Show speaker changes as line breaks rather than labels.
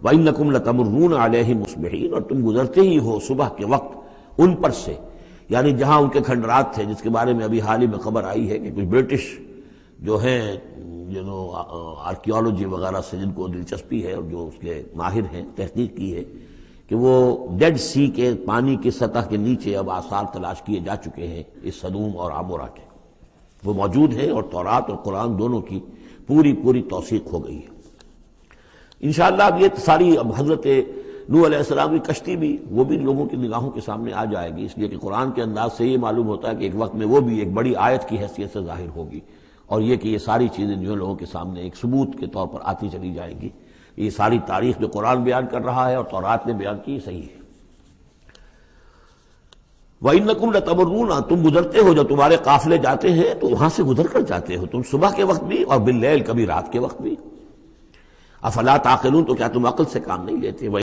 وَإِنَّكُمْ لَتَمُرُّونَ عَلَيْهِمْ مُصْبِحِينَ، اور تم گزرتے ہی ہو صبح کے وقت ان پر سے، یعنی جہاں ان کے کھنڈرات تھے، جس کے بارے میں ابھی حال ہی میں خبر آئی ہے کہ کچھ برٹش جو ہیں آرکیالوجی وغیرہ سے جن کو دلچسپی ہے اور جو اس کے ماہر ہیں، تحقیق کی ہے کہ وہ ڈیڈ سی کے پانی کی سطح کے نیچے اب آثار تلاش کیے جا چکے ہیں اس سدوم اور عمورہ کے، وہ موجود ہیں، اور تورات اور قرآن دونوں کی پوری توثیق ہو گئی ہے انشاءاللہ۔ اب یہ ساری اب حضرت نوح علیہ السلام کی کشتی بھی وہ بھی لوگوں کی نگاہوں کے سامنے آ جائے گی، اس لیے کہ قرآن کے انداز سے یہ معلوم ہوتا ہے کہ ایک وقت میں وہ بھی ایک بڑی آیت کی حیثیت سے ظاہر ہوگی، اور یہ کہ یہ ساری چیزیں جو لوگوں کے سامنے ایک ثبوت کے طور پر آتی چلی جائیں گی، یہ ساری تاریخ جو قرآن بیان کر رہا ہے اور تورات نے بیان کی صحیح ہے۔ وَإِنَّكُمْ لَتَمُرُّونَ، تم گزرتے ہو، جب تمہارے قافلے جاتے ہیں تو وہاں سے گزر کر جاتے ہو، تم صبح کے وقت بھی اور باللیل، کبھی رات کے وقت بھی۔ افلا تعقلون، تو کیا تم عقل سے کام نہیں لیتے؟